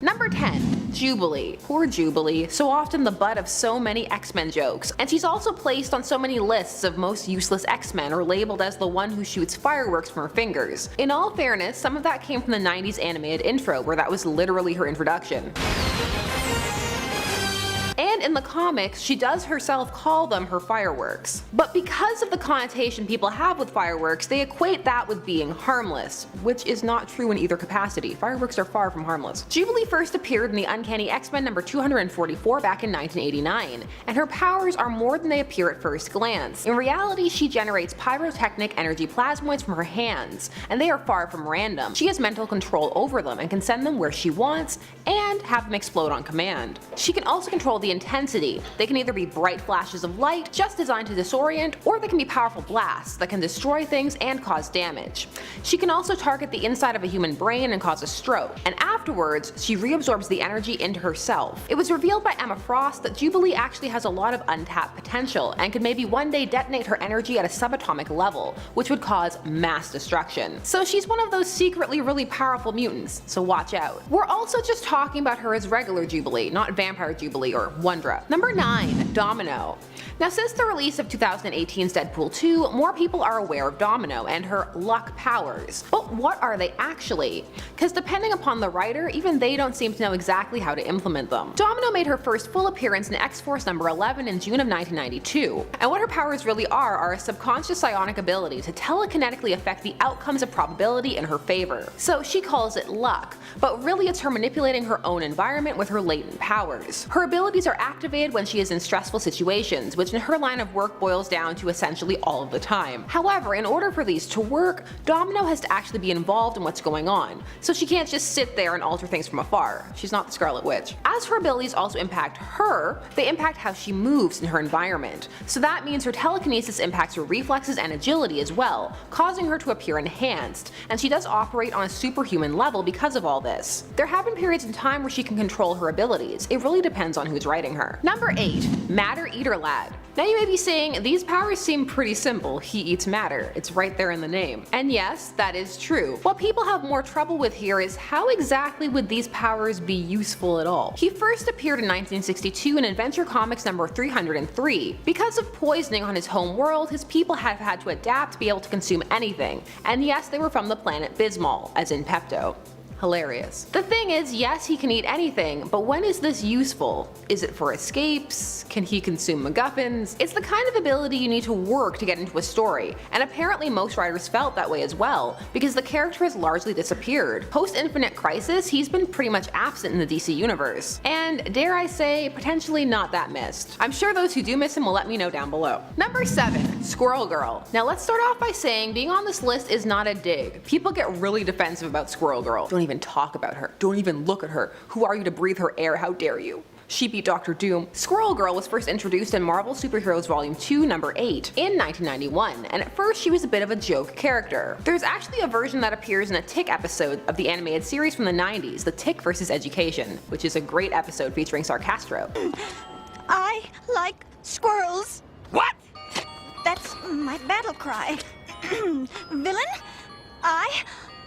Number 10. Jubilee. Poor Jubilee, so often the butt of so many X-Men jokes, and she's also placed on so many lists of most useless X-Men or labeled as the one who shoots fireworks from her fingers. In all fairness, some of that came from the 90s animated intro where that was literally her introduction. And in the comics, she does herself call them her fireworks. But because of the connotation people have with fireworks, they equate that with being harmless, which is not true in either capacity. Fireworks are far from harmless. Jubilee first appeared in the Uncanny X-Men number 244 back in 1989, and her powers are more than they appear at first glance. In reality, she generates pyrotechnic energy plasmoids from her hands, and they are far from random. She has mental control over them and can send them where she wants and have them explode on command. She can also control the intensity. They can either be bright flashes of light, just designed to disorient, or they can be powerful blasts that can destroy things and cause damage. She can also target the inside of a human brain and cause a stroke, and afterwards, she reabsorbs the energy into herself. It was revealed by Emma Frost that Jubilee actually has a lot of untapped potential and could maybe one day detonate her energy at a subatomic level, which would cause mass destruction. So she's one of those secretly really powerful mutants, so watch out. We're also just talking about her as regular Jubilee, not Vampire Jubilee or Wondra. Number 9. Domino. Now, since the release of 2018's Deadpool 2, more people are aware of Domino and her luck powers. But what are they actually? Because depending upon the writer, even they don't seem to know exactly how to implement them. Domino made her first full appearance in X-Force number 11 in June of 1992, and what her powers really are a subconscious psionic ability to telekinetically affect the outcomes of probability in her favor. So she calls it luck, but really it's her manipulating her own environment with her latent powers. Her abilities are activated when she is in stressful situations, which in her line of work boils down to essentially all of the time. However, in order for these to work, Domino has to actually be involved in what's going on, so she can't just sit there and alter things from afar. She's not the Scarlet Witch. As her abilities also impact her, they impact how she moves in her environment. So that means her telekinesis impacts her reflexes and agility as well, causing her to appear enhanced, and she does operate on a superhuman level because of all this. There have been periods in time where she can control her abilities. It really depends on who's writing her. Number 8. Matter Eater Lad. Now you may be saying, these powers seem pretty simple, he eats matter, it's right there in the name. And yes, that is true. What people have more trouble with here is how exactly would these powers be useful at all? He first appeared in 1962 in Adventure Comics number 303. Because of poisoning on his home world, his people have had to adapt to be able to consume anything, and yes, they were from the planet Bismol, as in Pepto. Hilarious. The thing is, yes, he can eat anything, but when is this useful? Is it for escapes? Can he consume MacGuffins? It's the kind of ability you need to work to get into a story, and apparently most writers felt that way as well, because the character has largely disappeared. Post Infinite Crisis, he's been pretty much absent in the DC universe, and dare I say, potentially not that missed. I'm sure those who do miss him will let me know down below. Number 7. Squirrel Girl. Now let's start off by saying being on this list is not a dig. People get really defensive about Squirrel Girl. Don't even talk about her. Don't even look at her. Who are you to breathe her air? How dare you? She beat Dr. Doom. Squirrel Girl was first introduced in Marvel Superheroes Volume 2, number 8 in 1991, and at first she was a bit of a joke character. There's actually a version that appears in a Tick episode of the animated series from the 90s, The Tick vs. Education, which is a great episode featuring Sarcastro. I like squirrels. What? That's my battle cry. Villain, I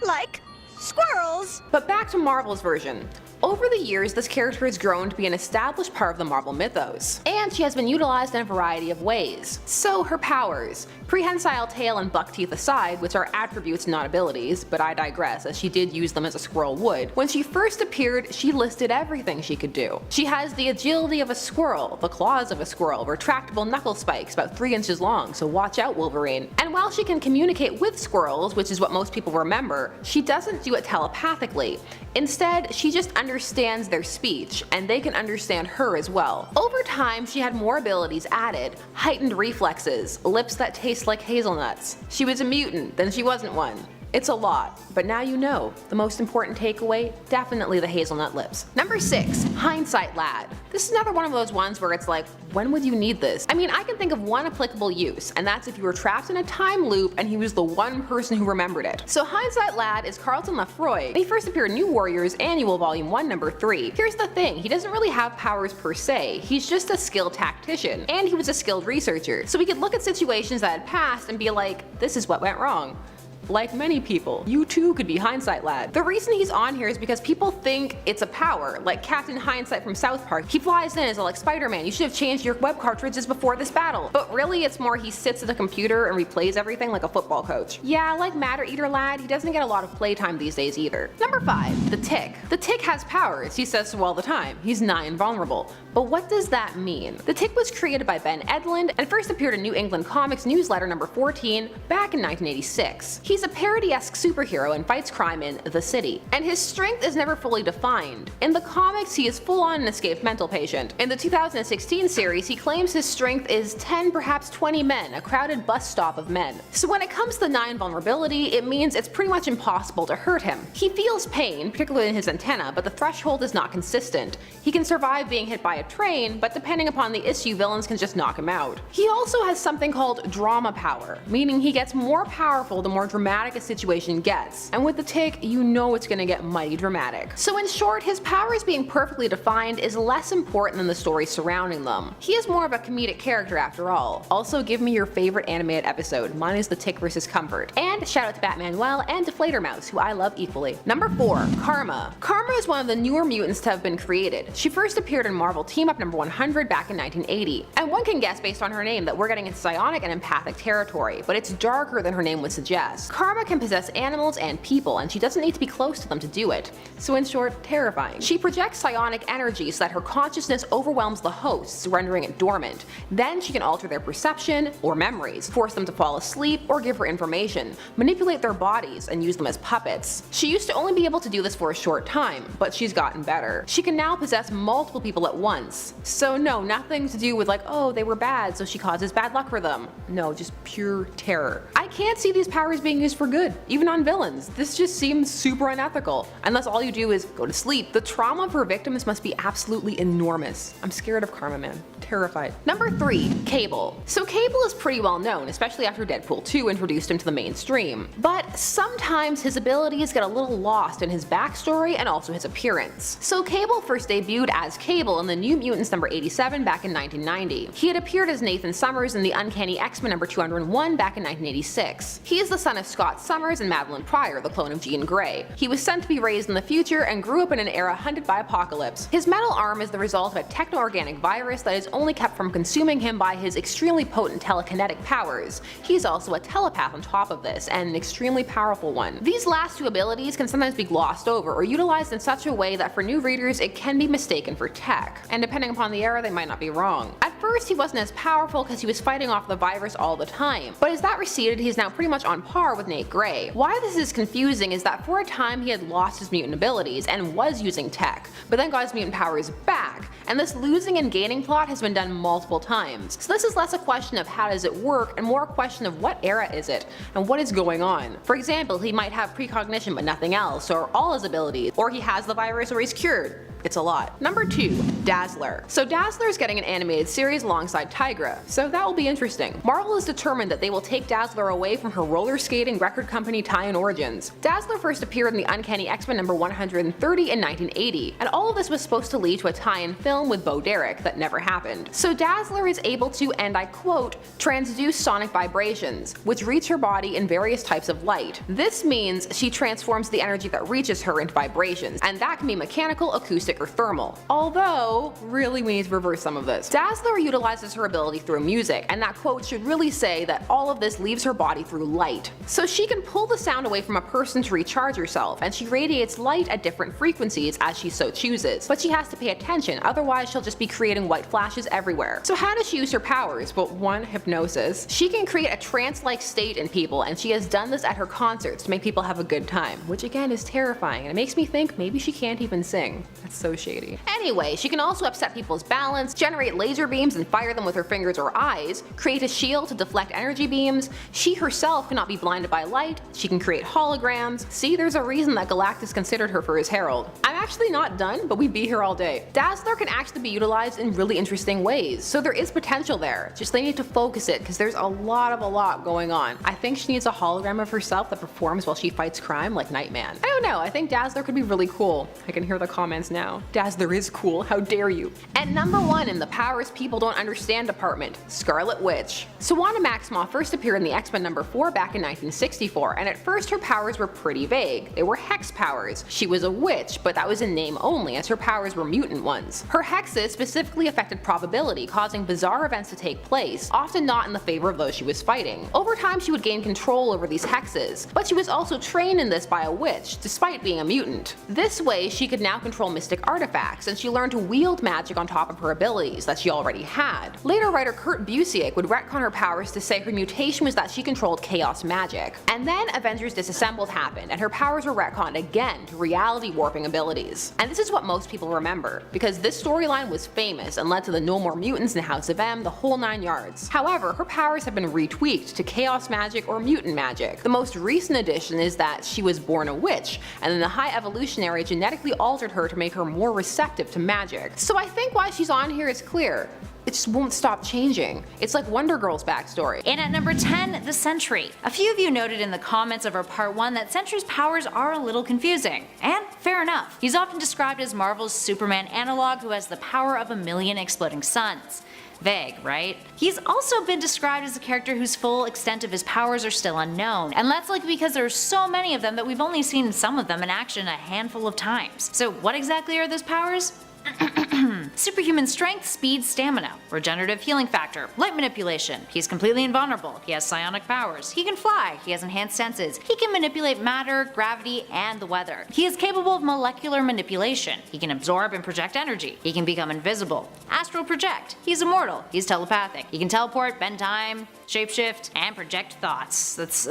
like squirrels. But back to Marvel's version. Over the years, this character has grown to be an established part of the Marvel mythos, and she has been utilized in a variety of ways. So her powers, prehensile tail and buck teeth aside, which are attributes not abilities, but I digress as she did use them as a squirrel would. When she first appeared, she listed everything she could do. She has the agility of a squirrel, the claws of a squirrel, retractable knuckle spikes about 3 inches long, so watch out Wolverine. And while she can communicate with squirrels, which is what most people remember, she doesn't do it telepathically. Instead, she just understands their speech, and they can understand her as well. Over time, she had more abilities added, heightened reflexes, lips that taste like hazelnuts. She was a mutant, then she wasn't one. It's a lot, but now you know. The most important takeaway? Definitely the hazelnut lips. Number 6. Hindsight Lad. This is another one of those ones where it's like, when would you need this? I mean, I can think of one applicable use, and that's if you were trapped in a time loop and he was the one person who remembered it. So Hindsight Lad is Carlton Lefroy. He first appeared in New Warriors Annual Volume 1, number 3. Here's the thing, he doesn't really have powers per se, he's just a skilled tactician, and he was a skilled researcher. So he could look at situations that had passed and be like, this is what went wrong. Like many people, you too could be Hindsight Lad. The reason he's on here is because people think it's a power, like Captain Hindsight from South Park. He flies in as like Spider-Man, you should have changed your web cartridges before this battle. But really it's more he sits at a computer and replays everything like a football coach. Yeah, like Matter Eater Lad, he doesn't get a lot of playtime these days either. Number 5. The Tick. The Tick has powers, he says so all the time. He's nigh invulnerable. But what does that mean? The Tick was created by Ben Edlund and first appeared in New England Comics newsletter number 14 back in 1986. He's a parody-esque superhero and fights crime in The City. And his strength is never fully defined. In the comics, he is full-on an escaped mental patient. In the 2016 series, he claims his strength is 10, perhaps 20 men, a crowded bus stop of men. So when it comes to nigh invulnerability, it means it's pretty much impossible to hurt him. He feels pain, particularly in his antenna, but the threshold is not consistent. He can survive being hit by a train, but depending upon the issue, villains can just knock him out. He also has something called drama power, meaning he gets more powerful the more dramatic a situation gets. And with the Tick, you know it's gonna get mighty dramatic. So in short, his powers being perfectly defined is less important than the story surrounding them. He is more of a comedic character after all. Also, give me your favorite animated episode. Mine is The Tick vs. Comfort. And shout out to Batmanuel and Deflator Mouse, who I love equally. Number 4. Karma. Karma is one of the newer mutants to have been created. She first appeared in Marvel Team Up number 100 back in 1980. And one can guess based on her name that we're getting into psionic and empathic territory, but it's darker than her name would suggest. Karma can possess animals and people, and she doesn't need to be close to them to do it. So in short, terrifying. She projects psionic energy so that her consciousness overwhelms the hosts, rendering it dormant. Then she can alter their perception or memories, force them to fall asleep or give her information, manipulate their bodies and use them as puppets. She used to only be able to do this for a short time, but she's gotten better. She can now possess multiple people at once. So no, nothing to do with like, oh, they were bad so she causes bad luck for them. No, just pure terror. I can't see these powers being used for good, even on villains. This just seems super unethical, unless all you do is go to sleep. The trauma of her victims must be absolutely enormous. I'm scared of Karma, man. Terrified. Number 3. Cable. So Cable is pretty well known, especially after Deadpool 2 introduced him to the mainstream. But sometimes his abilities get a little lost in his backstory and also his appearance. So Cable first debuted as Cable in the New Mutants number 87 back in 1990. He had appeared as Nathan Summers in the Uncanny X-Men number 201 back in 1986. He is the son of Scott Summers and Madeline Pryor, the clone of Jean Grey. He was sent to be raised in the future and grew up in an era hunted by Apocalypse. His metal arm is the result of a techno-organic virus that is only kept from consuming him by his extremely potent telekinetic powers. He's also a telepath on top of this, and an extremely powerful one. These last two abilities can sometimes be glossed over or utilized in such a way that for new readers it can be mistaken for tech, and depending upon the era they might not be wrong. At first he wasn't as powerful because he was fighting off the virus all the time, but as that receded he's now pretty much on par with Nate Gray. Why this is confusing is that for a time he had lost his mutant abilities and was using tech, but then got his mutant powers back, and this losing and gaining plot has been done multiple times. So this is less a question of how does it work and more a question of what era is it and what is going on. For example, he might have precognition but nothing else, or all his abilities, or he has the virus or he's cured. It's a lot. Number 2. Dazzler. So Dazzler is getting an animated series alongside Tigra, so that will be interesting. Marvel is determined that they will take Dazzler away from her roller skating record company tie-in origins. Dazzler first appeared in the Uncanny X-Men number 130 in 1980, and all of this was supposed to lead to a tie-in film with Bo Derek that never happened. So Dazzler is able to, and I quote, transduce sonic vibrations, which reach her body in various types of light. This means she transforms the energy that reaches her into vibrations, and that can be mechanical, acoustic, or thermal. Although, really we need to reverse some of this. Dazzler utilizes her ability through music, and that quote should really say that all of this leaves her body through light. So she can pull the sound away from a person to recharge herself, and she radiates light at different frequencies as she so chooses. But she has to pay attention, otherwise she'll just be creating white flashes everywhere. So how does she use her powers? Well, 1. Hypnosis. She can create a trance-like state in people, and she has done this at her concerts to make people have a good time, which again is terrifying, and it makes me think maybe she can't even sing. That's so shady. Anyway, she can also upset people's balance, generate laser beams and fire them with her fingers or eyes, create a shield to deflect energy beams. She herself cannot be blinded by light. She can create holograms. See, there's a reason that Galactus considered her for his herald. I'm actually not done, but we'd be here all day. Dazzler can actually be utilized in really interesting ways, so there is potential there. Just they need to focus it because there's a lot going on. I think she needs a hologram of herself that performs while she fights crime like Nightman. I don't know, I think Dazzler could be really cool. I can hear the comments now. now. Dazzler is cool, how dare you. And number 1 in the powers people don't understand department, Scarlet Witch. So Wanda Maximoff first appeared in the X-Men number 4 back in 1964, and at first her powers were pretty vague. They were hex powers. She was a witch, but that was in name only, as her powers were mutant ones. Her hexes specifically affected probability, causing bizarre events to take place, often not in the favor of those she was fighting. Over time she would gain control over these hexes, but she was also trained in this by a witch, despite being a mutant. This way she could now control mystic artifacts, and she learned to wield magic on top of her abilities that she already had. Later writer Kurt Busiek would retcon her powers to say her mutation was that she controlled chaos magic. And then Avengers Disassembled happened, and her powers were retconned again to reality warping abilities. And this is what most people remember, because this storyline was famous and led to the No More Mutants in House of M, the whole 9 yards. However, her powers have been retweaked to chaos magic or mutant magic. The most recent addition is that she was born a witch, and then the High Evolutionary genetically altered her to make her more receptive to magic. So I think why she's on here is clear. It just won't stop changing. It's like Wonder Girl's backstory. And at number 10, the Sentry. A few of you noted in the comments of our part 1 that Sentry's powers are a little confusing. And fair enough. He's often described as Marvel's Superman analog who has the power of 1,000,000 exploding suns. Vague, right? He's also been described as a character whose full extent of his powers are still unknown, and that's likely because there are so many of them that we've only seen some of them in action a handful of times. So what exactly are those powers? Superhuman strength, speed, stamina, regenerative healing factor, light manipulation. He's completely invulnerable. He has psionic powers. He can fly. He has enhanced senses. He can manipulate matter, gravity, and the weather. He is capable of molecular manipulation. He can absorb and project energy. He can become invisible. Astral project. He's immortal. He's telepathic. He can teleport, bend time, shapeshift, and project thoughts.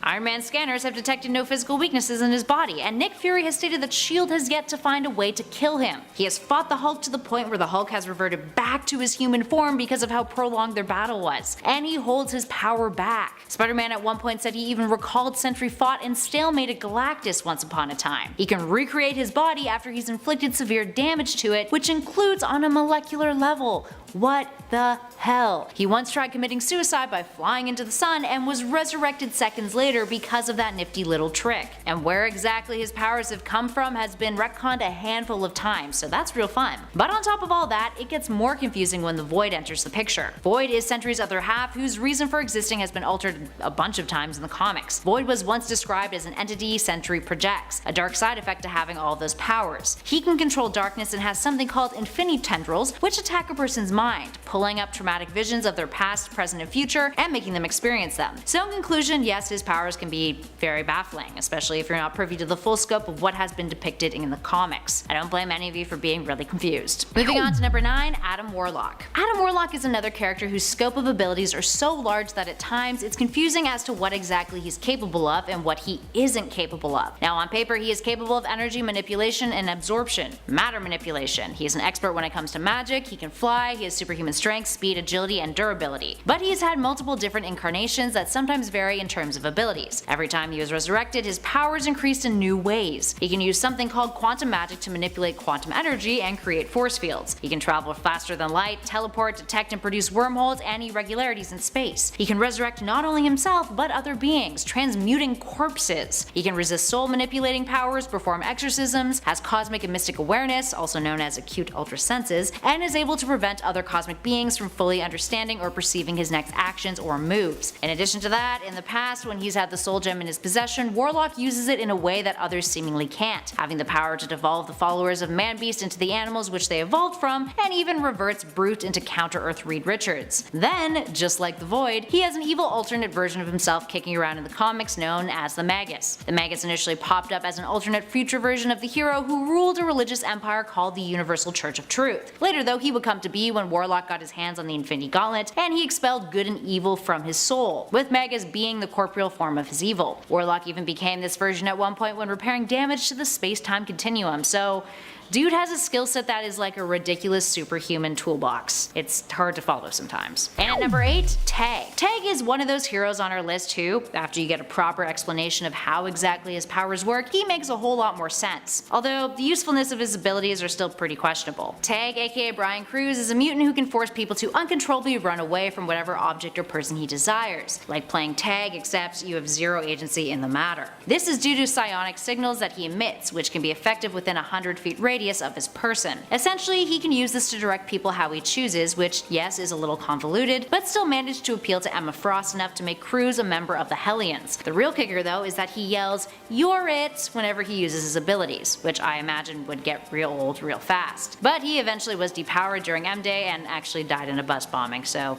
Iron Man's scanners have detected no physical weaknesses in his body, and Nick Fury has stated that S.H.I.E.L.D. has yet to find a way to kill him. He has fought the Hulk to the point where the Hulk has reverted back to his human form because of how prolonged their battle was, and he holds his power back. Spider-Man at one point said he even recalled Sentry fought and stalemated Galactus once upon a time. He can recreate his body after he's inflicted severe damage to it, which includes on a molecular level. What the hell? He once tried committing suicide by flying into the sun and was resurrected seconds later because of that nifty little trick. And where exactly his powers have come from has been retconned a handful of times, so that's real fun. But on top of all that, it gets more confusing when the Void enters the picture. Void is Sentry's other half, whose reason for existing has been altered a bunch of times in the comics. Void was once described as an entity Sentry projects, a dark side effect to having all those powers. He can control darkness and has something called infinity tendrils, which attack a person's mind, pulling up traumatic visions of their past, present, and future, and making them experience them. So in conclusion, yes, his powers can be very baffling, especially if you're not privy to the full scope of what has been depicted in the comics. I don't blame any of you for being really confused. Moving on to number 9, Adam Warlock. Adam Warlock is another character whose scope of abilities are so large that at times it's confusing as to what exactly he's capable of and what he isn't capable of. Now on paper he is capable of energy manipulation and absorption, matter manipulation. He is an expert when it comes to magic, he can fly, he has superhuman strength, speed, agility, and durability. But he has had multiple different incarnations that sometimes vary in terms of abilities. Every time he was resurrected, his powers increased in new ways. He can use something called quantum magic to manipulate quantum energy and create force fields. He can travel faster than light, teleport, detect and produce wormholes and irregularities in space. He can resurrect not only himself but other beings, transmuting corpses. He can resist soul manipulating powers, perform exorcisms, has cosmic and mystic awareness, also known as acute ultra senses, and is able to prevent other cosmic beings from fully understanding or perceiving his next actions or moves. In addition to that, in the past when he's had the soul gem in his possession, Warlock uses it in a way that others seemingly can't, having the power to devolve the followers of Man-Beast into the animals which they evolved from, and even reverts Brute into Counter-Earth Reed Richards. Then, just like the Void, he has an evil alternate version of himself kicking around in the comics known as the Magus. The Magus initially popped up as an alternate future version of the hero who ruled a religious empire called the Universal Church of Truth. Later though, he would come to be when Warlock got his hands on the Infinity Gauntlet, and he expelled good and evil from his soul, with Magus being the corporeal form of his evil. Warlock even became this version at one point when repairing damage to the space-time continuum, so dude has a skill set that is like a ridiculous superhuman toolbox. It's hard to follow sometimes. And at number 8, Tag. Tag is one of those heroes on our list who, after you get a proper explanation of how exactly his powers work, he makes a whole lot more sense. Although the usefulness of his abilities are still pretty questionable. Tag, aka Brian Cruz, is a mutant who can force people to uncontrollably run away from whatever object or person he desires. Like playing tag, except you have zero agency in the matter. This is due to psionic signals that he emits, which can be effective within a 100 feet radius radius of his person. Essentially, he can use this to direct people how he chooses, which yes is a little convoluted, but still managed to appeal to Emma Frost enough to make Cruz a member of the Hellions. The real kicker though is that he yells, "You're it," whenever he uses his abilities, which I imagine would get real old real fast. But he eventually was depowered during M-Day and actually died in a bus bombing, so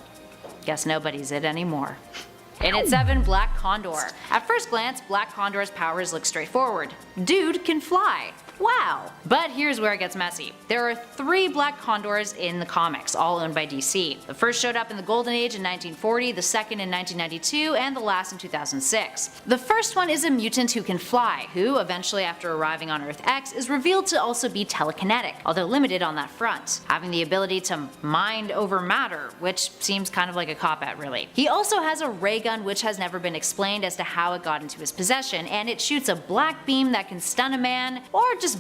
guess nobody's it anymore. In at 7, Black Condor. At first glance, Black Condor's powers look straightforward. Dude can fly. Wow! But here's where it gets messy. There are 3 Black Condors in the comics, all owned by DC. The first showed up in the Golden Age in 1940, the second in 1992, and the last in 2006. The first one is a mutant who can fly, who, eventually after arriving on Earth X, is revealed to also be telekinetic, although limited on that front, having the ability to mind over matter, which seems kind of like a cop-out really. He also has a ray gun which has never been explained as to how it got into his possession, and it shoots a black beam that can stun a man, or just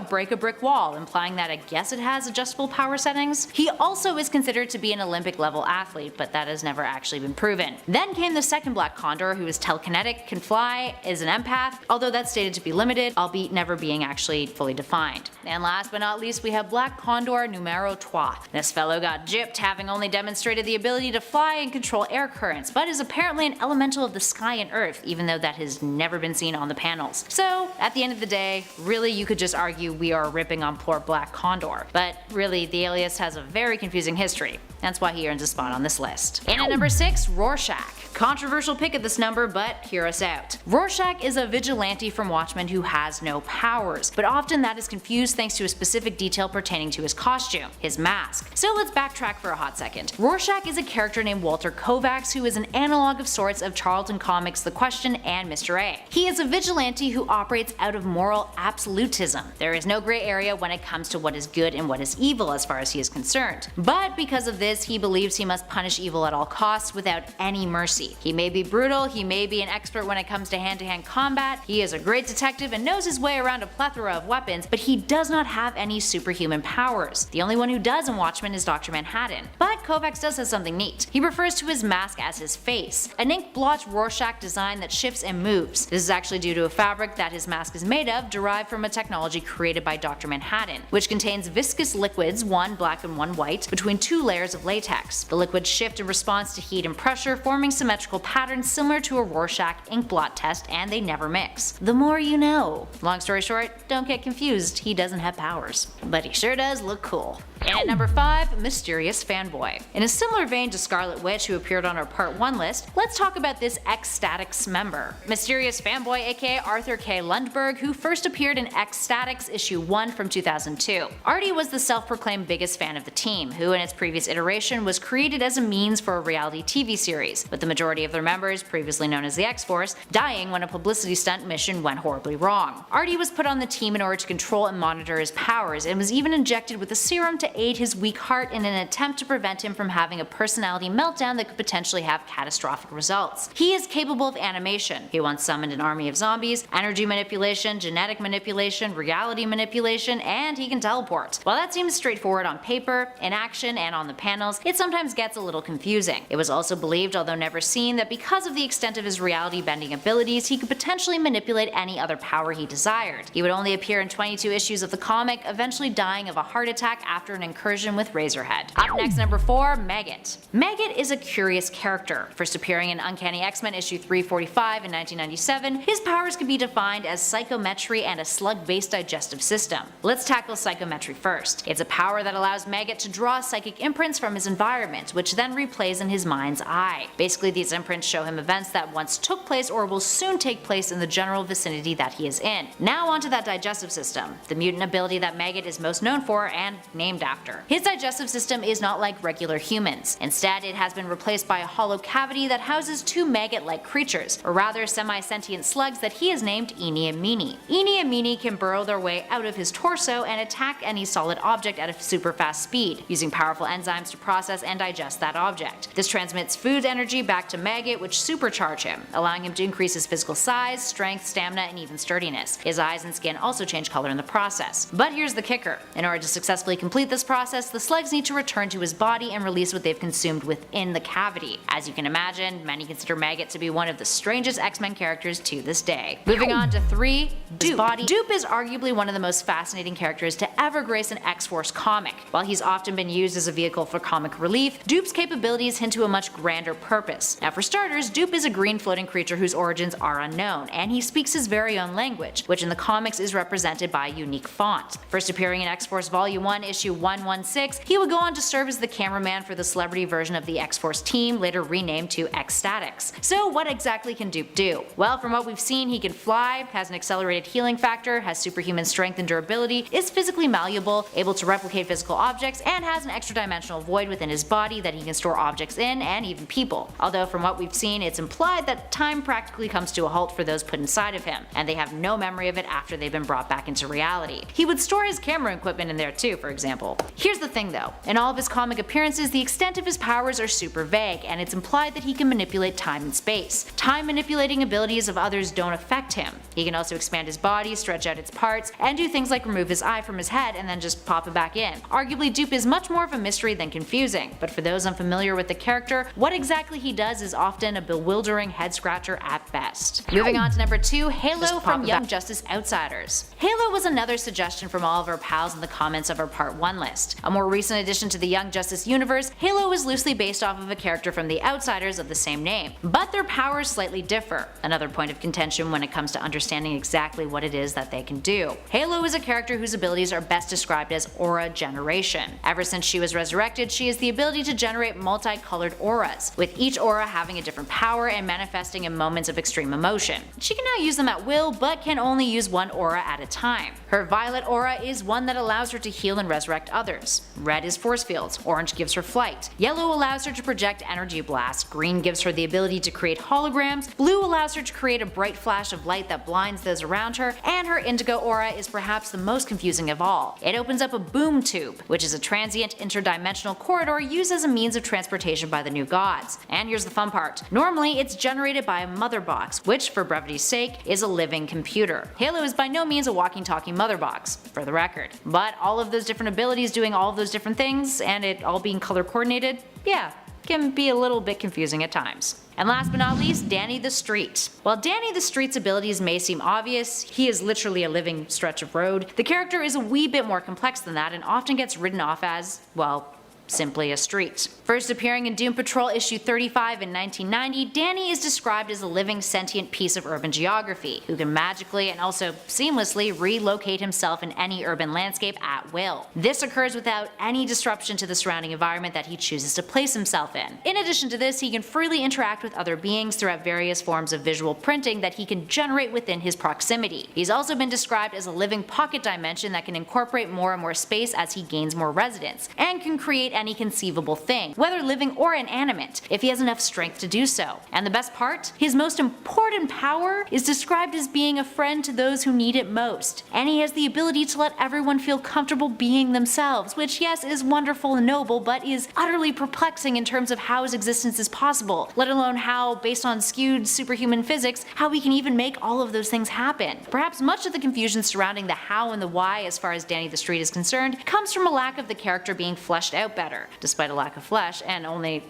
break a brick wall, implying that I guess it has adjustable power settings. He also is considered to be an Olympic level athlete, but that has never actually been proven. Then came the second Black Condor, who is telekinetic, can fly, is an empath, although that's stated to be limited, albeit never being actually fully defined. And last but not least, we have Black Condor numero 3. This fellow got gypped, having only demonstrated the ability to fly and control air currents, but is apparently an elemental of the sky and earth, even though that has never been seen on the panels. So, at the end of the day, really you could just argue we are ripping on poor Black Condor, but really the alias has a very confusing history. That's why he earns a spot on this list. In at number 6, Rorschach. Controversial pick at this number, but hear us out. Rorschach is a vigilante from Watchmen who has no powers, but often that is confused thanks to a specific detail pertaining to his costume, his mask. So let's backtrack for a hot second. Rorschach is a character named Walter Kovacs who is an analog of sorts of Charlton Comics' The Question and Mr. A. He is a vigilante who operates out of moral absolutism. There is no gray area when it comes to what is good and what is evil as far as he is concerned. But because of this, he believes he must punish evil at all costs without any mercy. He may be brutal, he may be an expert when it comes to hand-to-hand combat, he is a great detective and knows his way around a plethora of weapons, but he does not have any superhuman powers. The only one who does in Watchmen is Dr. Manhattan. But Kovacs does have something neat. He refers to his mask as his face, an ink blotch Rorschach design that shifts and moves. This is actually due to a fabric that his mask is made of, derived from a technology created by Dr. Manhattan, which contains viscous liquids, one black and one white, between 2 layers of latex. The liquids shift in response to heat and pressure, forming symmetrical patterns similar to a Rorschach ink blot test, and they never mix. The more you know. Long story short, don't get confused, he doesn't have powers. But he sure does look cool. And at number 5, Mysterious Fanboy. In a similar vein to Scarlet Witch, who appeared on our Part 1 list, let's talk about this X-Statix member. Mysterious Fanboy, aka Arthur K. Lundberg, who first appeared in X-Statix issue 1 from 2002. Artie was the self-proclaimed biggest fan of the team, who in its previous iteration was created as a means for a reality TV series, with the majority of their members, previously known as the X-Force, dying when a publicity stunt mission went horribly wrong. Artie was put on the team in order to control and monitor his powers, and was even injected with a serum to aid his weak heart in an attempt to prevent him from having a personality meltdown that could potentially have catastrophic results. He is capable of animation. He once summoned an army of zombies, energy manipulation, genetic manipulation, reality manipulation, and he can teleport. While that seems straightforward on paper, in action, and on the panels, it sometimes gets a little confusing. It was also believed, although never seen, that because of the extent of his reality bending abilities, he could potentially manipulate any other power he desired. He would only appear in 22 issues of the comic, eventually dying of a heart attack after an incursion with Razorhead. Up next, number 4, Maggot. Maggot is a curious character. First appearing in Uncanny X-Men issue 345 in 1997, his powers could be defined as psychometry and a slug-based digestive system. Let's tackle psychometry first. It's a power that allows Maggot to draw psychic imprints from his environment, which then replays in his mind's eye. Basically, these imprints show him events that once took place or will soon take place in the general vicinity that he is in. Now onto that digestive system, the mutant ability that Maggot is most known for and named after. His digestive system is not like regular humans. Instead, it has been replaced by a hollow cavity that houses 2 maggot-like creatures, or rather semi-sentient slugs that he has named Eenie and Meenie. Eenie and Meenie can burrow their way out of his torso and attack any solid object at a super fast speed, using powerful enzymes to process and digest that object. This transmits food energy back to Maggot, which supercharge him, allowing him to increase his physical size, strength, stamina, and even sturdiness. His eyes and skin also change color in the process. But here's the kicker. In order to successfully complete this process, the slugs need to return to his body and release what they've consumed within the cavity. As you can imagine, many consider Maggot to be one of the strangest X-Men characters to this day. Moving on to 3, Dupe. Dupe is arguably one of the most fascinating characters to ever grace an X-Force comic. While he's often been used as a vehicle for comic relief, Dupe's capabilities hint to a much grander purpose. Now for starters, Dupe is a green floating creature whose origins are unknown, and he speaks his very own language, which in the comics is represented by a unique font. First appearing in X-Force Volume 1, Issue 116, he would go on to serve as the cameraman for the celebrity version of the X-Force team, later renamed to X-Statix. So what exactly can Dupe do? Well, from what we've seen, he can fly, has an accelerated healing factor, has superhuman strength and durability, is physically malleable, able to replicate physical objects, and has an extra dimensional void within his body that he can store objects in, and even people. Although from what we've seen, it's implied that time practically comes to a halt for those put inside of him, and they have no memory of it after they've been brought back into reality. He would store his camera equipment in there too, for example. Here's the thing though, in all of his comic appearances, the extent of his powers are super vague, and it's implied that he can manipulate time and space. Time manipulating abilities of others don't affect him. He can also expand his body, stretch out its parts, and do things like remove his eye from his head and then just pop it back in. Arguably, Dupe is much more of a mystery than confusing, but for those unfamiliar with the character, what exactly he does is often a bewildering head scratcher at best. Moving on to number 2, Halo from Young Justice Outsiders. Halo was another suggestion from all of our pals in the comments of our Part 1 list. A more recent addition to the Young Justice universe, Halo is loosely based off of a character from the Outsiders of the same name, but their powers slightly differ, another point of contention when it comes to understanding exactly what it is that they can do. Halo is a character whose abilities are best described as aura generation. Ever since she was resurrected, she has the ability to generate multicolored auras, with each aura having a different power and manifesting in moments of extreme emotion. She can now use them at will, but can only use one aura at a time. Her violet aura is one that allows her to heal and resurrect others. Red is force fields, orange gives her flight, yellow allows her to project energy blasts, green gives her the ability to create holograms, blue allows her to create a bright flash of light that blinds those around her, and her indigo aura is perhaps the most confusing of all. It opens up a boom tube, which is a transient interdimensional corridor used as a means of transportation by the new gods. And here's the fun part. Normally it's generated by a mother box, which for brevity's sake is a living computer. Halo is by no means a walking talking mother box, for the record. But all of those different abilities doing all of those different things, and it all being color coordinated, yeah, can be a little bit confusing at times. And last but not least, Danny the Street. While Danny the Street's abilities may seem obvious, he is literally a living stretch of road, the character is a wee bit more complex than that and often gets written off as, well, simply a street. First appearing in Doom Patrol issue 35 in 1990, Danny is described as a living sentient piece of urban geography, who can magically and also seamlessly relocate himself in any urban landscape at will. This occurs without any disruption to the surrounding environment that he chooses to place himself in. In addition to this, he can freely interact with other beings throughout various forms of visual printing that he can generate within his proximity. He's also been described as a living pocket dimension that can incorporate more and more space as he gains more residence, and can create any conceivable thing, whether living or inanimate, if he has enough strength to do so. And the best part? His most important power is described as being a friend to those who need it most. And he has the ability to let everyone feel comfortable being themselves, which yes is wonderful and noble, but is utterly perplexing in terms of how his existence is possible, let alone how, based on skewed superhuman physics, how we can even make all of those things happen. Perhaps much of the confusion surrounding the how and the why as far as Danny the Street is concerned comes from a lack of the character being fleshed out better, despite a lack of flesh and only,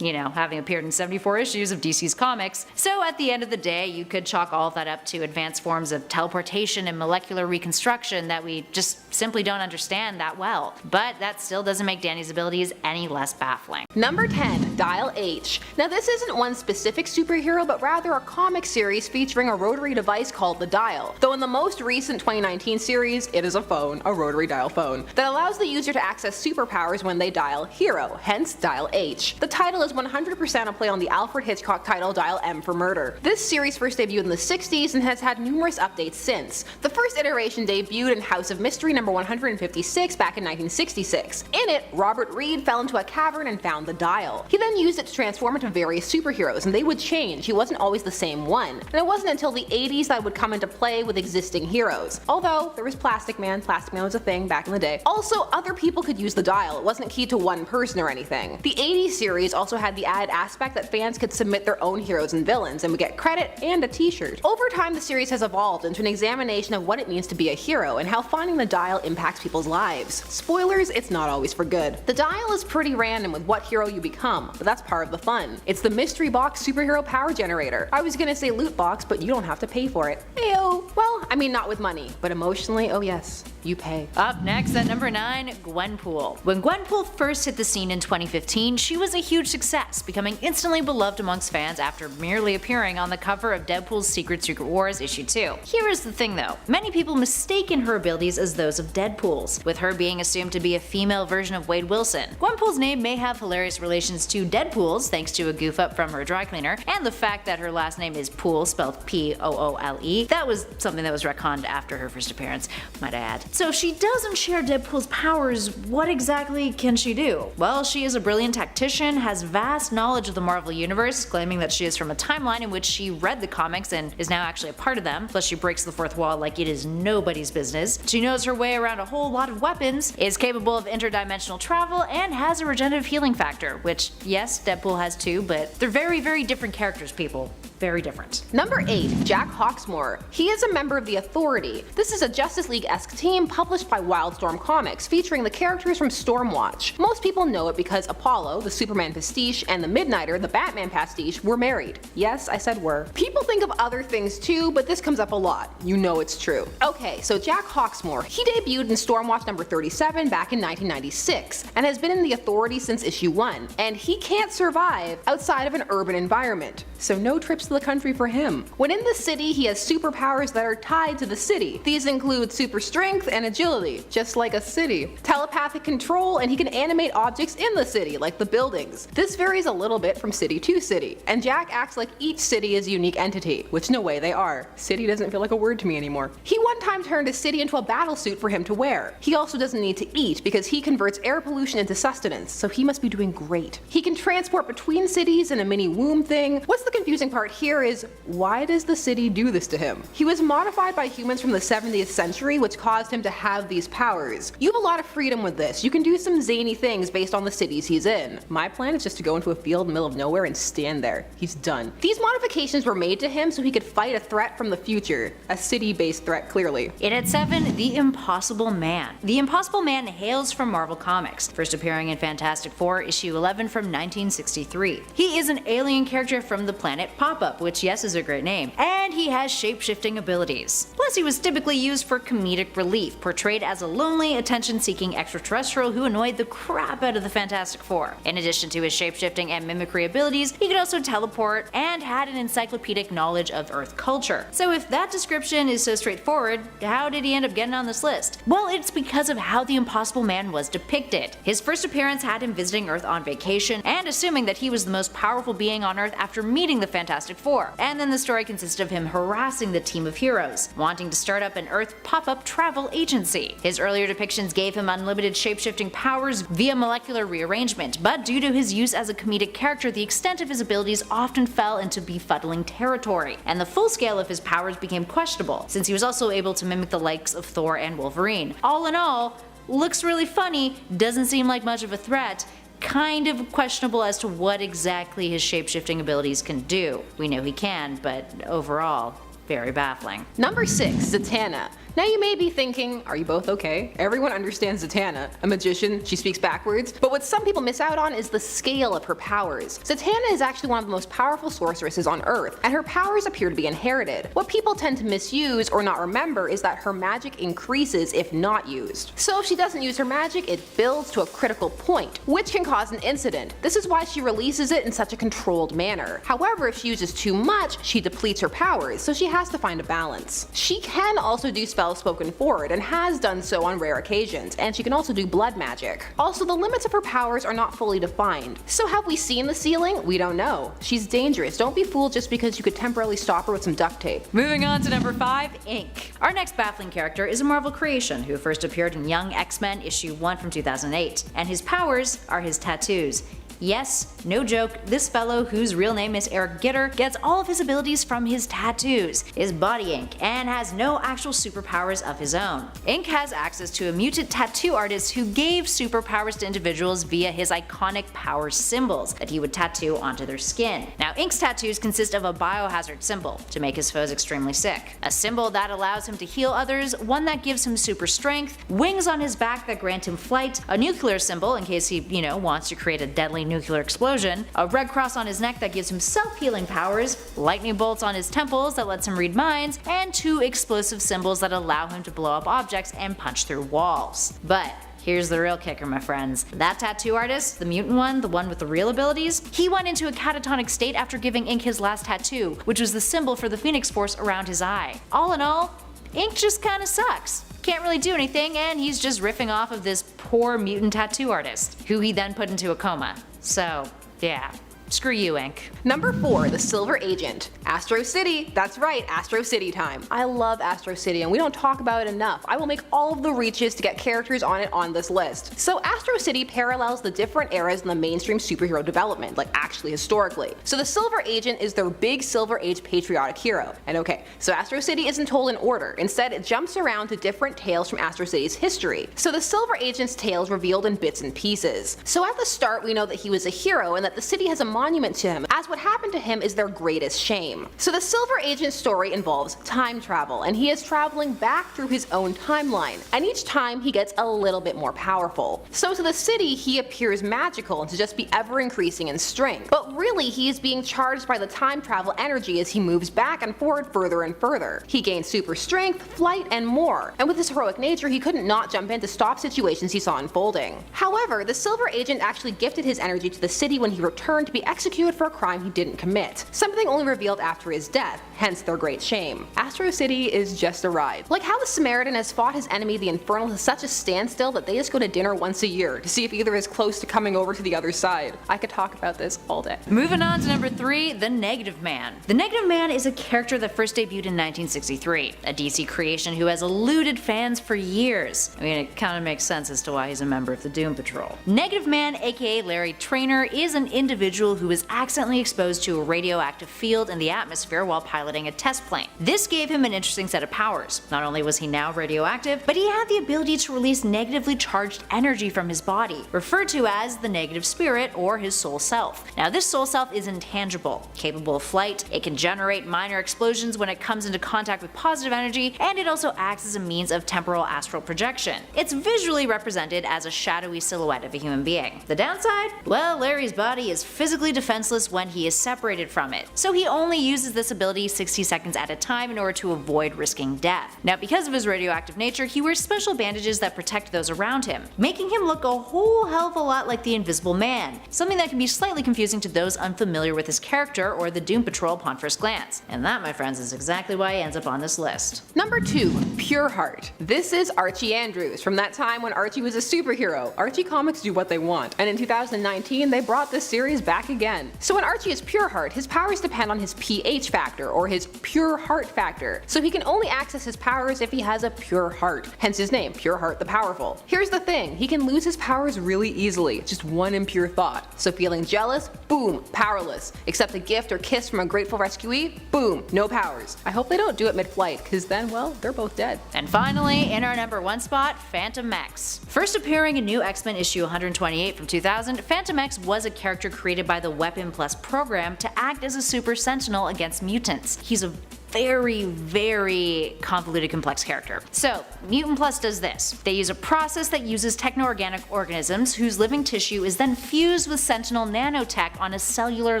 having appeared in 74 issues of DC's comics. So at the end of the day, you could chalk all of that up to advanced forms of teleportation and molecular reconstruction that we just simply don't understand that well. But that still doesn't make Danny's abilities any less baffling. Number 10, Dial H. Now this isn't one specific superhero, but rather a comic series featuring a rotary device called the Dial. Though in the most recent 2019 series, it is a phone, a rotary dial phone, that allows the user to access superpowers when they dial Hero, hence Dial H. The title is 100% a play on the Alfred Hitchcock title Dial M for Murder. This series first debuted in the 60s and has had numerous updates since. The first iteration debuted in House of Mystery number 156 back in 1966. In it, Robert Reed fell into a cavern and found the dial. He then used it to transform into various superheroes, and they would change. He wasn't always the same one. And it wasn't until the 80s that it would come into play with existing heroes. Although there was Plastic Man was a thing back in the day. Also, other people could use the dial. It wasn't key to one person or anything. The 80s series also had the added aspect that fans could submit their own heroes and villains and would get credit and a t-shirt. Over time, the series has evolved into an examination of what it means to be a hero and how finding the dial impacts people's lives. Spoilers, it's not always for good. The dial is pretty random with what hero you become, but that's part of the fun. It's the mystery box superhero power generator. I was gonna say loot box, but you don't have to pay for it. Ayo. Well, I mean not with money, but emotionally, oh yes, you pay. Up next at number 9, Gwenpool. When Gwenpool first hit the scene in 2015, she was a huge success, becoming instantly beloved amongst fans after merely appearing on the cover of Deadpool's Secret Wars issue 2. Here is the thing though, many people mistaken her abilities as those of Deadpool's, with her being assumed to be a female version of Wade Wilson. Gwenpool's name may have hilarious relations to Deadpool's thanks to a goof up from her dry cleaner, and the fact that her last name is Poole, spelled P-O-O-L-E. That was something that was retconned after her first appearance, might I add. So if she doesn't share Deadpool's powers, what exactly can she do? Well, she is a brilliant tactician, has vast knowledge of the Marvel Universe, claiming that she is from a timeline in which she read the comics and is now actually a part of them, plus she breaks the fourth wall like it is nobody's business. She knows her way around a whole lot of weapons, is capable of interdimensional travel, and has a regenerative healing factor, which yes, Deadpool has too, but they're very, very different characters, people. Very different. Number 8, Jack Hawksmoor. He is a member of the Authority. This is a Justice League-esque team published by Wildstorm Comics featuring the characters from Stormwatch. Most people know it because Apollo, the Superman pastiche, and the Midnighter, the Batman pastiche, were married. Yes, I said were. People think of other things too, but this comes up a lot. You know it's true. Okay, so Jack Hawksmoor. He debuted in Stormwatch number 37 back in 1996 and has been in the Authority since issue 1. And he can't survive outside of an urban environment. So no trips to the country for him. When in the city, he has superpowers that are tied to the city. These include super strength and agility, just like a city. Telepathic control, and he can animate objects in the city, like the buildings. This varies a little bit from city to city, and Jack acts like each city is a unique entity, which no way they are. City doesn't feel like a word to me anymore. He one time turned a city into a battle suit for him to wear. He also doesn't need to eat because he converts air pollution into sustenance, so he must be doing great. He can transport between cities in a mini womb thing. What's the confusing part here is, why does the city do this to him? He was modified by humans from the 70th century, which caused him to have these powers. You have a lot of freedom with this. You can do some zany things based on the cities he's in. My plan is just to go into a field in the middle of nowhere and stand there. He's done. These modifications were made to him so he could fight a threat from the future. A city-based threat, clearly. In at 7, The Impossible Man. The Impossible Man hails from Marvel Comics, first appearing in Fantastic Four issue 11 from 1963. He is an alien character from the planet Pop-Up, which yes is a great name, and he has shape-shifting abilities. Plus he was typically used for comedic relief, portrayed as a lonely, attention-seeking extraterrestrial who annoyed the crap out of the Fantastic Four. In addition to his shape-shifting and mimicry abilities, he could also teleport and had an encyclopedic knowledge of Earth culture. So if that description is so straightforward, how did he end up getting on this list? Well, it's because of how the Impossible Man was depicted. His first appearance had him visiting Earth on vacation and assuming that he was the most powerful being on Earth after meeting the Fantastic Four. And then the story consisted of him harassing the team of heroes, wanting to start up an Earth pop-up travel agency. His earlier depictions gave him unlimited shape-shifting powers via molecular rearrangement, but due to his use as a comedic character, the extent of his abilities often fell into befuddling territory, and the full scale of his powers became questionable, since he was also able to mimic the likes of Thor and Wolverine. All in all, looks really funny, doesn't seem like much of a threat, kind of questionable as to what exactly his shape-shifting abilities can do. We know he can, but overall, very baffling. Number 6, Zatanna. Now you may be thinking, are you both okay? Everyone understands Zatanna, a magician, she speaks backwards, but what some people miss out on is the scale of her powers. Zatanna is actually one of the most powerful sorceresses on Earth, and her powers appear to be inherited. What people tend to misuse or not remember is that her magic increases if not used. So if she doesn't use her magic, it builds to a critical point, which can cause an incident. This is why she releases it in such a controlled manner. However, if she uses too much, she depletes her powers, so she has to find a balance. She can also do spells spoken forward and has done so on rare occasions, and she can also do blood magic. Also, the limits of her powers are not fully defined. So have we seen the ceiling? We don't know. She's dangerous. Don't be fooled just because you could temporarily stop her with some duct tape. Moving on to number 5, Ink. Our next baffling character is a Marvel creation who first appeared in Young X-Men issue 1 from 2008, and his powers are his tattoos. Yes, no joke, this fellow, whose real name is Eric Gitter, gets all of his abilities from his tattoos, his body ink, and has no actual superpowers of his own. Ink has access to a mutant tattoo artist who gave superpowers to individuals via his iconic power symbols that he would tattoo onto their skin. Now, Ink's tattoos consist of a biohazard symbol to make his foes extremely sick, a symbol that allows him to heal others, one that gives him super strength, wings on his back that grant him flight, a nuclear symbol in case he, wants to create a deadly nuclear explosion, a red cross on his neck that gives him self-healing powers, lightning bolts on his temples that lets him read minds, and 2 explosive symbols that allow him to blow up objects and punch through walls. But here's the real kicker, my friends. That tattoo artist, the mutant one, the one with the real abilities, he went into a catatonic state after giving Ink his last tattoo, which was the symbol for the Phoenix Force around his eye. All in all, Ink just kinda sucks. Can't really do anything, and he's just riffing off of this poor mutant tattoo artist, who he then put into a coma. So, yeah. Screw you, Ink. Number 4, the Silver Agent. Astro City. That's right, Astro City time. I love Astro City and we don't talk about it enough. I will make all of the reaches to get characters on it on this list. So Astro City parallels the different eras in the mainstream superhero development, like actually historically. So the Silver Agent is their big Silver Age patriotic hero. And okay, so Astro City isn't told in order. Instead, it jumps around to different tales from Astro City's history. So the Silver Agent's tales revealed in bits and pieces. So at the start, we know that he was a hero and that the city has a monument to him, as what happened to him is their greatest shame. So the Silver Agent's story involves time travel, and he is traveling back through his own timeline, and each time he gets a little bit more powerful. So to the city he appears magical and to just be ever increasing in strength, but really he is being charged by the time travel energy as he moves back and forward further and further. He gains super strength, flight, and more, and with his heroic nature he couldn't not jump in to stop situations he saw unfolding. However, the Silver Agent actually gifted his energy to the city when he returned to be executed for a crime he didn't commit, something only revealed after his death, hence their great shame. Astro City is just a ride. Like how the Samaritan has fought his enemy the Infernal to such a standstill that they just go to dinner once a year to see if either is close to coming over to the other side. I could talk about this all day. Moving on to number 3, the Negative Man. The Negative Man is a character that first debuted in 1963, a DC creation who has eluded fans for years. I mean, it kinda makes sense as to why he's a member of the Doom Patrol. Negative Man, aka Larry Traynor, is an individual who was accidentally exposed to a radioactive field in the atmosphere while piloting a test plane. This gave him an interesting set of powers. Not only was he now radioactive, but he had the ability to release negatively charged energy from his body, referred to as the negative spirit or his soul self. Now this soul self is intangible, capable of flight, it can generate minor explosions when it comes into contact with positive energy, and it also acts as a means of temporal astral projection. It's visually represented as a shadowy silhouette of a human being. The downside? Well, Larry's body is physically defenseless when he is separated from it, so he only uses this ability 60 seconds at a time in order to avoid risking death. Now because of his radioactive nature, he wears special bandages that protect those around him, making him look a whole hell of a lot like the Invisible Man, something that can be slightly confusing to those unfamiliar with his character or the Doom Patrol upon first glance. And that, my friends, is exactly why he ends up on this list. Number 2, Pure Heart. This is Archie Andrews, from that time when Archie was a superhero. Archie comics do what they want, and in 2019 they brought this series back again. So when Archie is Pure Heart, his powers depend on his pH factor, or his pure heart factor, so he can only access his powers if he has a pure heart, hence his name, Pure Heart the Powerful. Here's the thing, he can lose his powers really easily, just one impure thought. So feeling jealous, boom, powerless. Accept a gift or kiss from a grateful rescuee, boom, no powers. I hope they don't do it mid-flight, cause then, well, they're both dead. And finally, in our number 1 spot, FANTOMEX. First appearing in New X-Men issue 128 from 2000, FANTOMEX was a character created by the Weapon Plus program to act as a super sentinel against mutants. He's a very convoluted, complex character. So, Mutant Plus does this. They use a process that uses techno-organic organisms whose living tissue is then fused with Sentinel nanotech on a cellular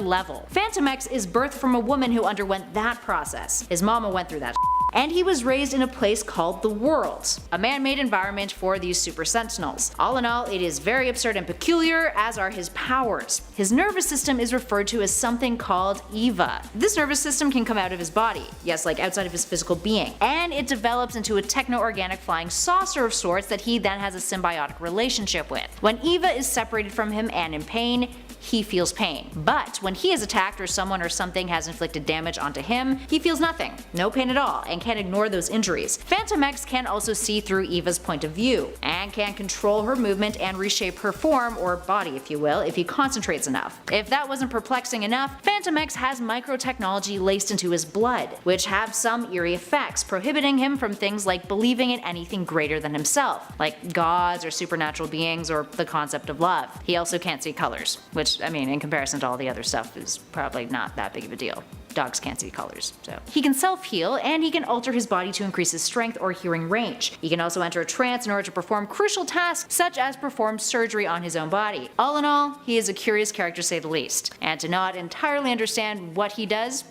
level. FANTOMEX is birthed from a woman who underwent that process. His mama went through that and he was raised in a place called the World, a man-made environment for these super sentinels. All in all, it is very absurd and peculiar, as are his powers. His nervous system is referred to as something called EVA. This nervous system can come out of his body, yes, like outside of his physical being, and it develops into a techno-organic flying saucer of sorts that he then has a symbiotic relationship with. When EVA is separated from him and in pain, he feels pain. But when he is attacked or someone or something has inflicted damage onto him, he feels nothing, no pain at all, and can ignore those injuries. FANTOMEX can also see through Eva's point of view, and can control her movement and reshape her form, or body if you will, if he concentrates enough. If that wasn't perplexing enough, FANTOMEX has microtechnology laced into his blood, which have some eerie effects, prohibiting him from things like believing in anything greater than himself, like gods or supernatural beings or the concept of love. He also can't see colors, which, I mean, in comparison to all the other stuff is probably not that big of a deal. Dogs can't see colors, so. He can self-heal, and he can alter his body to increase his strength or hearing range. He can also enter a trance in order to perform crucial tasks such as perform surgery on his own body. All in all, he is a curious character to say the least, and to not entirely understand what he does,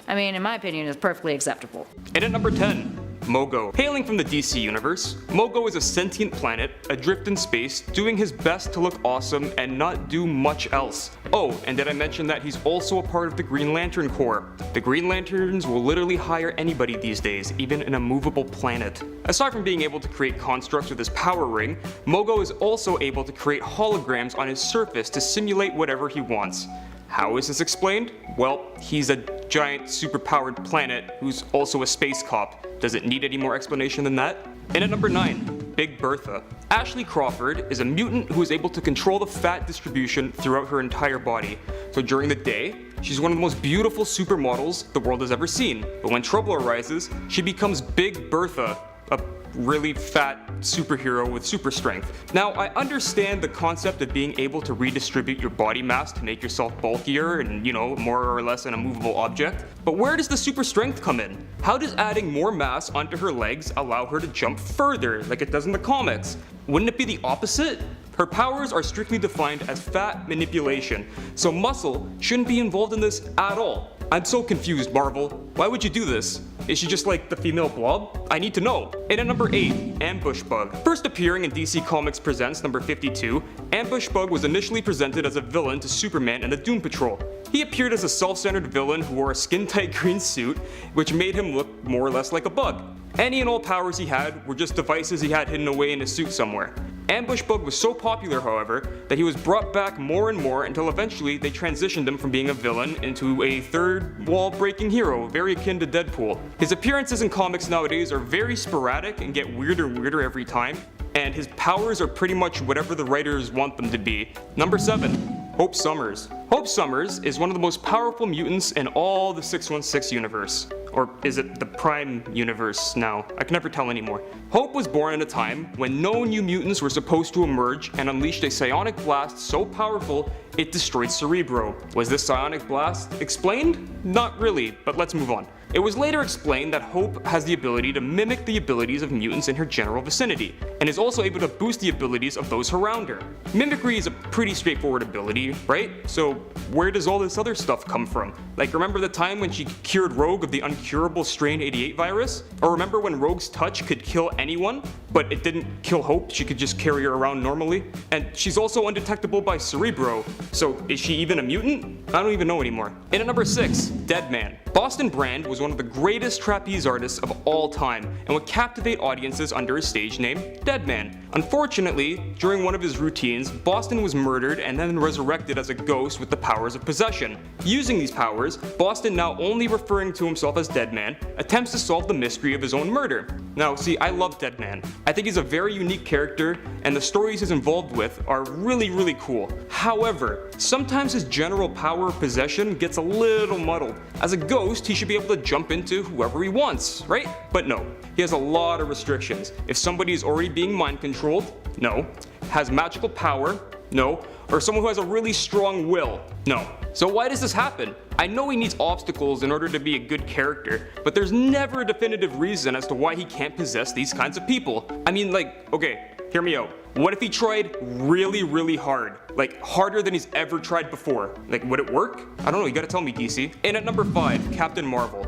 I mean, in my opinion, is perfectly acceptable. And at number 10, Mogo. Hailing from the DC universe, Mogo is a sentient planet adrift in space, doing his best to look awesome and not do much else. Oh, and did I mention that he's also a part of the Green Lantern Corps? The Green Lanterns will literally hire anybody these days, even an immovable planet. Aside from being able to create constructs with his power ring, Mogo is also able to create holograms on his surface to simulate whatever he wants. How is this explained? Well, he's a giant superpowered planet who's also a space cop. Does it need any more explanation than that? And at number 9, Big Bertha. Ashley Crawford is a mutant who is able to control the fat distribution throughout her entire body. So during the day, she's one of the most beautiful supermodels the world has ever seen. But when trouble arises, she becomes Big Bertha, a really fat superhero with super strength. Now, I understand the concept of being able to redistribute your body mass to make yourself bulkier and, you know, more or less an immovable object, but where does the super strength come in? How does adding more mass onto her legs allow her to jump further like it does in the comics? Wouldn't it be the opposite? Her powers are strictly defined as fat manipulation, so muscle shouldn't be involved in this at all. I'm so confused, Marvel. Why would you do this? Is she just like the female Blob? I need to know. And at number 8, Ambush Bug. First appearing in DC Comics Presents number 52, Ambush Bug was initially presented as a villain to Superman and the Doom Patrol. He appeared as a self-centered villain who wore a skin-tight green suit, which made him look more or less like a bug. Any and all powers he had were just devices he had hidden away in his suit somewhere. Ambush Bug was so popular, however, that he was brought back more and more until eventually they transitioned him from being a villain into a third-wall-breaking hero, very akin to Deadpool. His appearances in comics nowadays are very sporadic and get weirder and weirder every time, and his powers are pretty much whatever the writers want them to be. Number 7. Hope Summers. Hope Summers is one of the most powerful mutants in all the 616 universe. Or is it the Prime universe now? I can never tell anymore. Hope was born at a time when no new mutants were supposed to emerge and unleashed a psionic blast so powerful it destroyed Cerebro. Was this psionic blast explained? Not really, but let's move on. It was later explained that Hope has the ability to mimic the abilities of mutants in her general vicinity, and is also able to boost the abilities of those around her. Mimicry is a pretty straightforward ability, right? So where does all this other stuff come from? Like, remember the time when she cured Rogue of the uncurable Strain 88 virus? Or remember when Rogue's touch could kill anyone, but it didn't kill Hope, she could just carry her around normally? And she's also undetectable by Cerebro, so is she even a mutant? I don't even know anymore. And at number 6, Deadman. Boston Brand was one of the greatest trapeze artists of all time and would captivate audiences under his stage name, Deadman. Unfortunately, during one of his routines, Boston was murdered and then resurrected as a ghost with the powers of possession. Using these powers, Boston, now only referring to himself as Deadman, attempts to solve the mystery of his own murder. Now, see, I love Deadman. I think he's a very unique character, and the stories he's involved with are really cool. However, sometimes his general power of possession gets a little muddled. As a ghost, he should be able to jump into whoever he wants, right? But no, he has a lot of restrictions. If somebody is already being mind controlled, no. Has magical power, no. Or someone who has a really strong will, no. So why does this happen? I know he needs obstacles in order to be a good character, but there's never a definitive reason as to why he can't possess these kinds of people. I mean, like, okay, hear me out. What if he tried really hard? Like, harder than he's ever tried before? Like, would it work? I don't know, you gotta tell me, DC. And at number 5, Captain Marvel.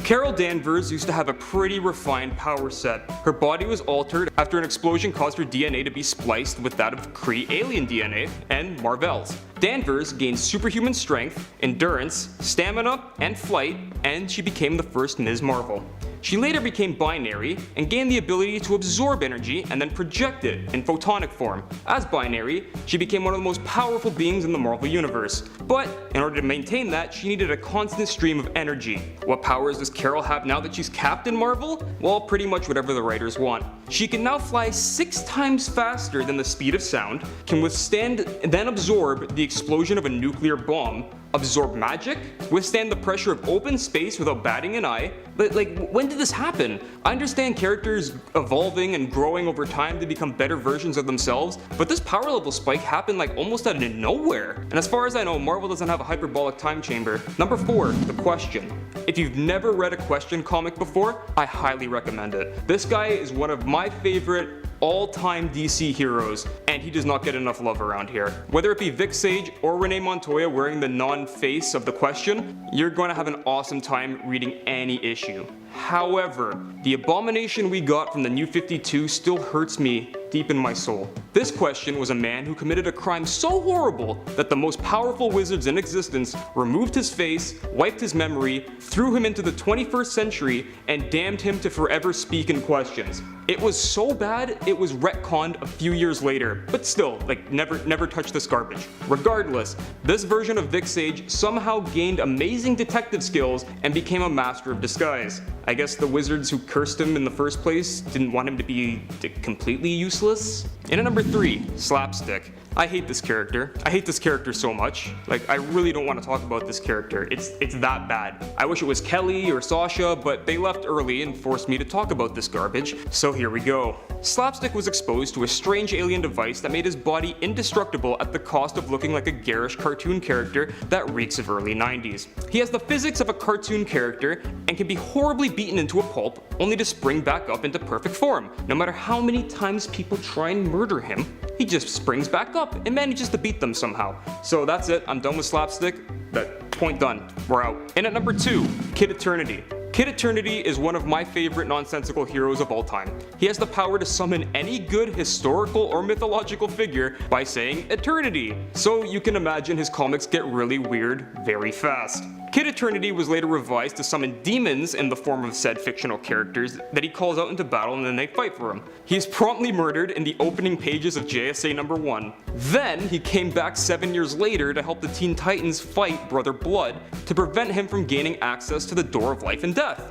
Carol Danvers used to have a pretty refined power set. Her body was altered after an explosion caused her DNA to be spliced with that of Kree alien DNA and Mar-Vell's. Danvers gained superhuman strength, endurance, stamina, and flight, and she became the first Ms. Marvel. She later became binary and gained the ability to absorb energy and then project it in photonic form. As binary, she became one of the most powerful beings in the Marvel Universe. But in order to maintain that, she needed a constant stream of energy. What powers does Carol have now that she's Captain Marvel? Well, pretty much whatever the writers want. She can now fly 6 times faster than the speed of sound, can withstand and then absorb the explosion of a nuclear bomb, absorb magic, withstand the pressure of open space without batting an eye. Like, when did this happen? I understand characters evolving and growing over time to become better versions of themselves, but this power level spike happened like almost out of nowhere. And as far as I know, Marvel doesn't have a hyperbolic time chamber. Number 4, The Question. If you've never read a Question comic before, I highly recommend it. This guy is one of my favorite all-time DC heroes, and he does not get enough love around here. Whether it be Vic Sage or Renee Montoya wearing the non-face of the Question, you're going to have an awesome time reading any issue. However, the abomination we got from the New 52 still hurts me deep in my soul. This Question was a man who committed a crime so horrible that the most powerful wizards in existence removed his face, wiped his memory, threw him into the 21st century, and damned him to forever speak in questions. It was so bad, it was retconned a few years later, but still, like, never touch this garbage. Regardless, this version of Vic Sage somehow gained amazing detective skills and became a master of disguise. I guess the wizards who cursed him in the first place didn't want him to be completely useless. And at number 3, Slapstick. I hate this character. I hate this character so much. Like, I really don't want to talk about this character. It's that bad. I wish it was Kelly or Sasha, but they left early and forced me to talk about this garbage. So here we go. Slapstick was exposed to a strange alien device that made his body indestructible at the cost of looking like a garish cartoon character that reeks of early 90s. He has the physics of a cartoon character and can be horribly beaten into a pulp, only to spring back up into perfect form. No matter how many times people try and murder him, he just springs back up and manages to beat them somehow. So that's it, I'm done with Slapstick. That point done, we're out. And at number 2, Kid Eternity. Kid Eternity is one of my favorite nonsensical heroes of all time. He has the power to summon any good historical or mythological figure by saying Eternity. So you can imagine his comics get really weird very fast. Kid Eternity was later revised to summon demons in the form of said fictional characters that he calls out into battle and then they fight for him. He is promptly murdered in the opening pages of JSA number 1. Then he came back 7 years later to help the Teen Titans fight Brother Blood to prevent him from gaining access to the Door of Life and Death.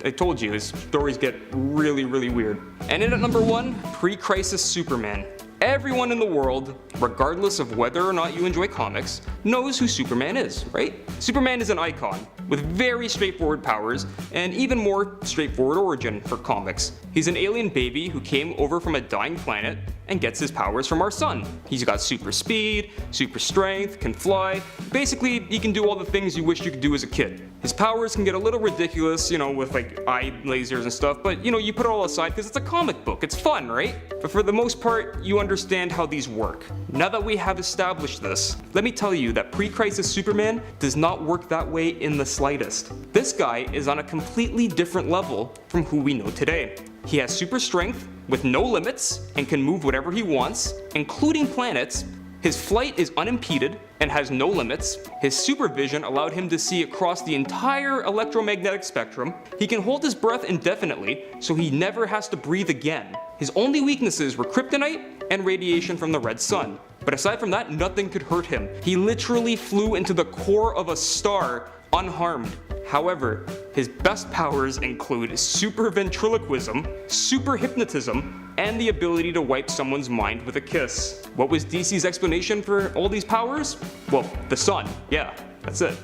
I told you, his stories get really weird. And in at number 1, Pre-Crisis Superman. Everyone in the world, regardless of whether or not you enjoy comics, knows who Superman is, right? Superman is an icon with very straightforward powers and even more straightforward origin for comics. He's an alien baby who came over from a dying planet and gets his powers from our sun. He's got super speed, super strength, can fly. Basically, he can do all the things you wish you could do as a kid. His powers can get a little ridiculous, you know, with like eye lasers and stuff, but you know, you put it all aside because it's a comic book, it's fun, right? But for the most part, you understand how these work. Now that we have established this, let me tell you that Pre-Crisis Superman does not work that way in the slightest. This guy is on a completely different level from who we know today. He has super strength with no limits and can move whatever he wants, including planets. His flight is unimpeded and has no limits. His supervision allowed him to see across the entire electromagnetic spectrum. He can hold his breath indefinitely, so he never has to breathe again. His only weaknesses were kryptonite and radiation from the red sun. But aside from that, nothing could hurt him. He literally flew into the core of a star unharmed. However, his best powers include super ventriloquism, super hypnotism, and the ability to wipe someone's mind with a kiss. What was DC's explanation for all these powers? Well, the sun. Yeah, that's it.